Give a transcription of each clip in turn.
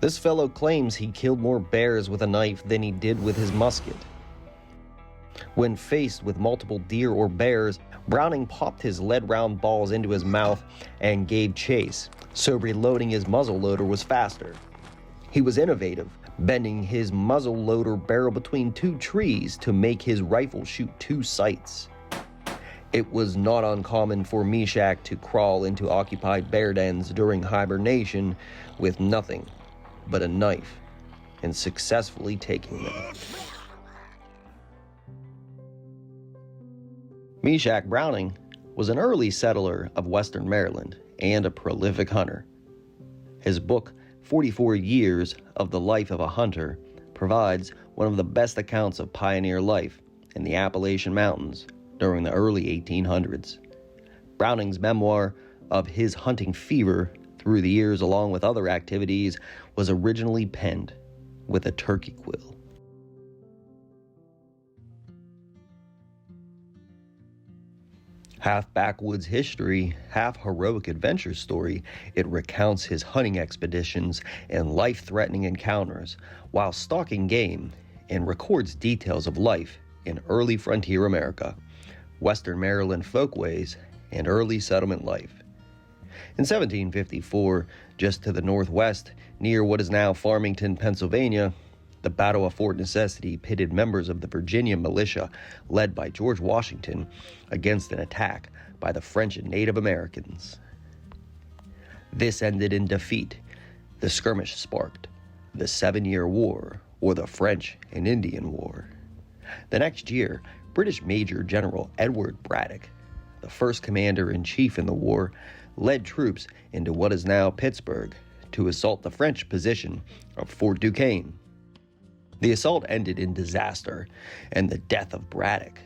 This fellow claims he killed more bears with a knife than he did with his musket. When faced with multiple deer or bears, Browning popped his lead-round balls into his mouth and gave chase, so reloading his muzzleloader was faster. He was innovative, bending his muzzleloader barrel between two trees to make his rifle shoot two sights. It was not uncommon for Meshach to crawl into occupied bear dens during hibernation with nothing but a knife, and successfully taking them. Meshach Browning was an early settler of Western Maryland and a prolific hunter. His book, 44 Years of the Life of a Hunter, provides one of the best accounts of pioneer life in the Appalachian Mountains during the early 1800s. Browning's memoir of his hunting fever through the years, along with other activities, was originally penned with a turkey quill. Half backwoods history, half heroic adventure story, it recounts his hunting expeditions and life-threatening encounters while stalking game, and records details of life in early frontier America, Western Maryland folkways, and early settlement life. In 1754, just to the northwest, near what is now Farmington, Pennsylvania, the Battle of Fort Necessity pitted members of the Virginia militia, led by George Washington, against an attack by the French and Native Americans. This ended in defeat. The skirmish sparked the 7-Year War, or the French and Indian War. The next year, British Major General Edward Braddock, the first commander-in-chief in the war, led troops into what is now Pittsburgh to assault the French position of Fort Duquesne. The assault ended in disaster and the death of Braddock.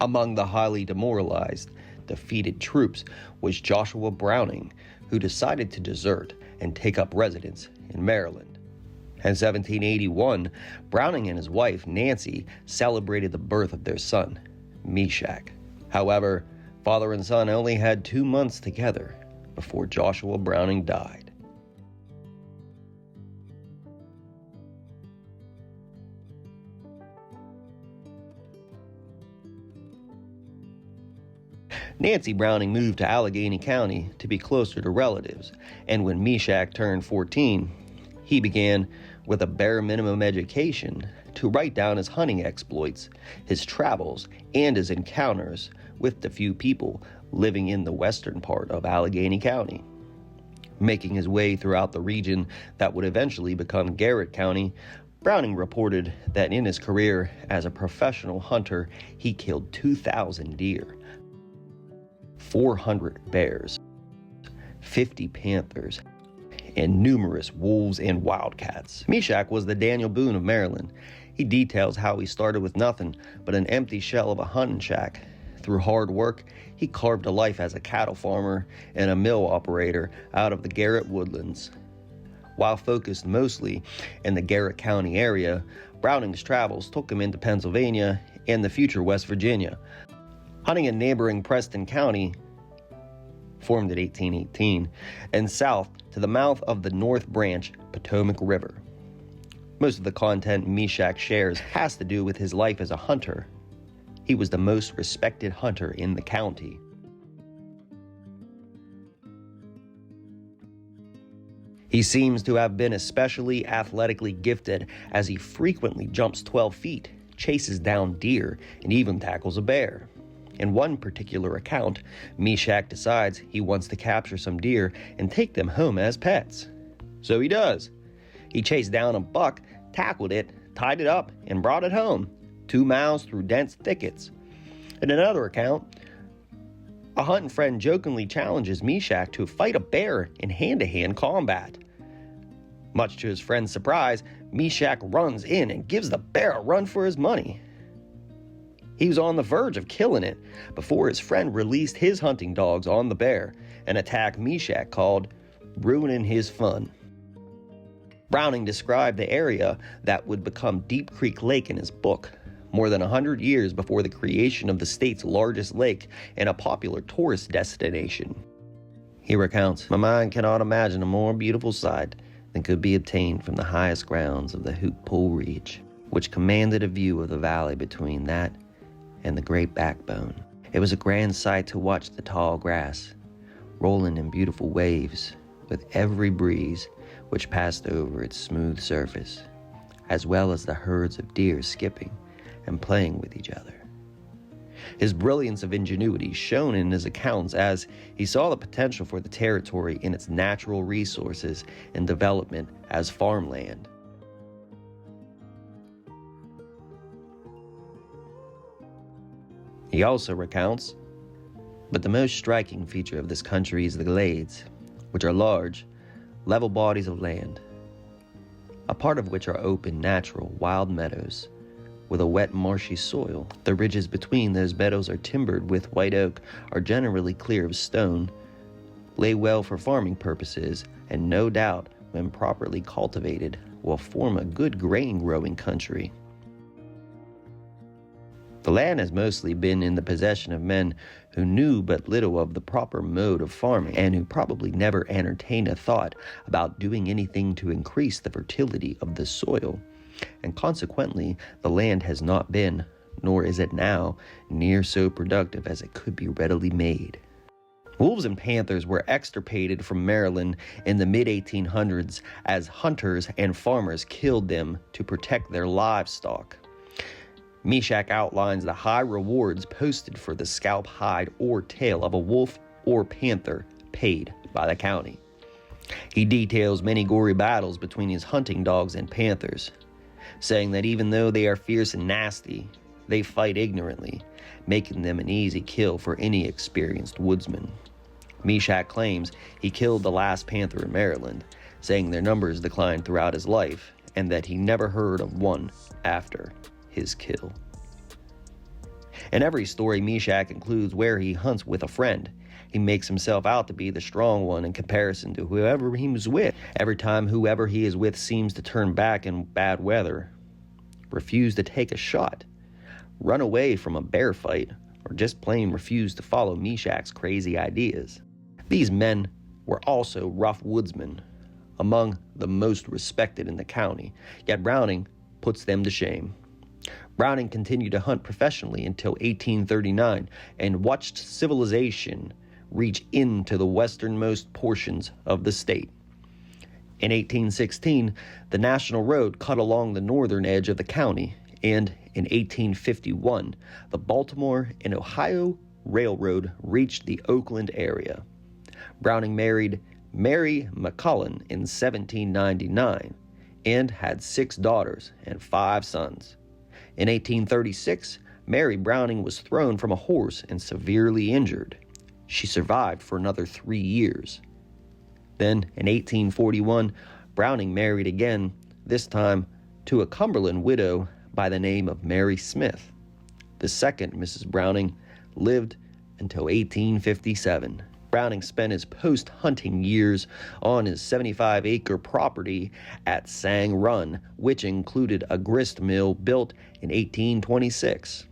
Among the highly demoralized, defeated troops was Joshua Browning, who decided to desert and take up residence in Maryland. In 1781, Browning and his wife, Nancy, celebrated the birth of their son, Meshach. However, father and son only had 2 months together before Joshua Browning died. Nancy Browning moved to Allegheny County to be closer to relatives, and when Meshach turned 14, he began, with a bare minimum education, to write down his hunting exploits, his travels, and his encounters with the few people living in the western part of Allegheny County. Making his way throughout the region that would eventually become Garrett County, Browning reported that in his career as a professional hunter, he killed 2,000 deer, 400 bears, 50 panthers, and numerous wolves and wildcats. Meshach was the Daniel Boone of Maryland. He details how he started with nothing but an empty shell of a hunting shack. Through hard work, he carved a life as a cattle farmer and a mill operator out of the Garrett woodlands. While focused mostly in the Garrett County area, Browning's travels took him into Pennsylvania and the future West Virginia. Hunting in neighboring Preston County, formed in 1818, and south to the mouth of the North Branch Potomac River. Most of the content Meshach shares has to do with his life as a hunter. He was the most respected hunter in the county. He seems to have been especially athletically gifted, as he frequently jumps 12 feet, chases down deer, and even tackles a bear. In one particular account, Meshach decides he wants to capture some deer and take them home as pets. So he does. He chased down a buck, tackled it, tied it up, and brought it home, 2 miles through dense thickets. In another account, a hunting friend jokingly challenges Meshach to fight a bear in hand-to-hand combat. Much to his friend's surprise, Meshach runs in and gives the bear a run for his money. He was on the verge of killing it before his friend released his hunting dogs on the bear, an attack Meshach called ruining his fun. Browning described the area that would become Deep Creek Lake in his book, more than 100 years before the creation of the state's largest lake and a popular tourist destination. He recounts, "My mind cannot imagine a more beautiful sight than could be obtained from the highest grounds of the Hoot Pool Reach, which commanded a view of the valley between that and the Great Backbone. It was a grand sight to watch the tall grass, rolling in beautiful waves with every breeze which passed over its smooth surface, as well as the herds of deer skipping and playing with each other." His brilliance of ingenuity shone in his accounts as he saw the potential for the territory in its natural resources and development as farmland. He also recounts, "But the most striking feature of this country is the glades, which are large, level bodies of land, a part of which are open, natural, wild meadows, with a wet, marshy soil. The ridges between those meadows are timbered with white oak, are generally clear of stone, lay well for farming purposes, and no doubt, when properly cultivated, will form a good grain-growing country. The land has mostly been in the possession of men who knew but little of the proper mode of farming, and who probably never entertained a thought about doing anything to increase the fertility of the soil, and consequently the land has not been, nor is it now, near so productive as it could be readily made." Wolves and panthers were extirpated from Maryland in the mid-1800s as hunters and farmers killed them to protect their livestock. Meshach outlines the high rewards posted for the scalp, hide, or tail of a wolf or panther paid by the county. He details many gory battles between his hunting dogs and panthers, saying that even though they are fierce and nasty, they fight ignorantly, making them an easy kill for any experienced woodsman. Meshach claims he killed the last panther in Maryland, saying their numbers declined throughout his life, and that he never heard of one after his kill. In every story, Meshach includes where he hunts with a friend. He makes himself out to be the strong one in comparison to whoever he was with. Every time whoever he is with seems to turn back in bad weather, refuse to take a shot, run away from a bear fight, or just plain refuse to follow Meshach's crazy ideas. These men were also rough woodsmen, among the most respected in the county, yet Browning puts them to shame. Browning continued to hunt professionally until 1839 and watched civilization reach into the westernmost portions of the state. In 1816, the national road cut along the northern edge of the county, and in 1851, the Baltimore and Ohio Railroad reached the Oakland area. Browning married Mary McCullen in 1799 and had 6 daughters and 5 sons. In 1836, Mary Browning was thrown from a horse and severely injured. She survived for another 3 years. Then, in 1841, Browning married again, this time to a Cumberland widow by the name of Mary Smith. The second Mrs. Browning lived until 1857. Browning spent his post-hunting years on his 75-acre property at Sang Run, which included a grist mill built in 1826.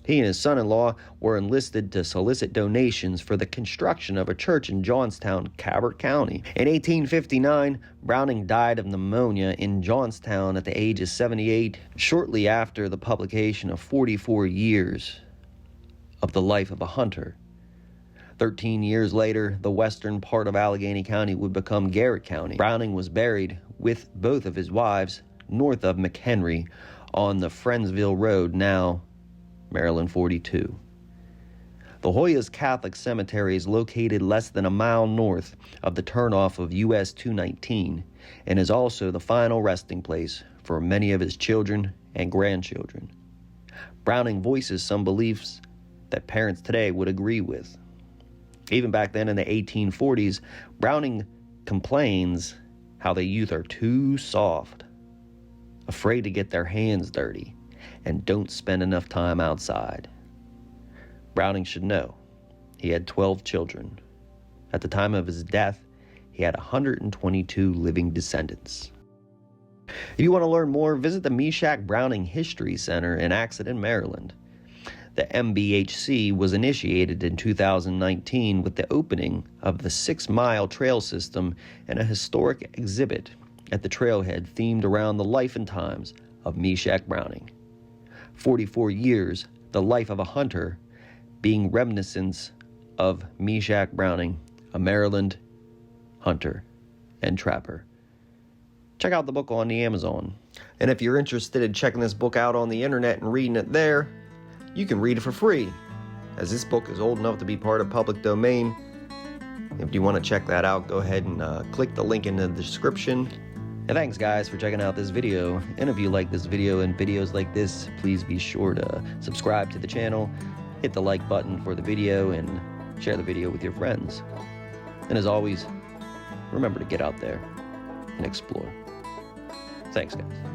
He and his son-in-law were enlisted to solicit donations for the construction of a church in Johnstown, Cabot County. In 1859, Browning died of pneumonia in Johnstown at the age of 78, shortly after the publication of 44 years of the life of a hunter. 13 years later, the western part of Allegheny County would become Garrett County. Browning was buried with both of his wives north of McHenry on the Friendsville Road, now Maryland 42. The Hoyas Catholic Cemetery is located less than a mile north of the turnoff of US 219 and is also the final resting place for many of his children and grandchildren. Browning voices some beliefs that parents today would agree with. Even back then in the 1840s, Browning complains how the youth are too soft, afraid to get their hands dirty, and don't spend enough time outside. Browning should know he had 12 children. At the time of his death, he had 122 living descendants. If you want to learn more, visit the Meshach Browning History Center in Accident, Maryland. The MBHC was initiated in 2019 with the opening of the 6-mile trail system and a historic exhibit at the trailhead themed around the life and times of Meshach Browning. 44 years, the life of a hunter, being reminiscence of Meshach Browning, a Maryland hunter and trapper. Check out the book on the Amazon. And if you're interested in checking this book out on the internet and reading it there, you can read it for free, as this book is old enough to be part of public domain. If you want to check that out, go ahead and click the link in the description. And thanks guys for checking out this video. And if you like this video and videos like this, please be sure to subscribe to the channel, hit the like button for the video, and share the video with your friends. And as always, remember to get out there and explore. Thanks guys.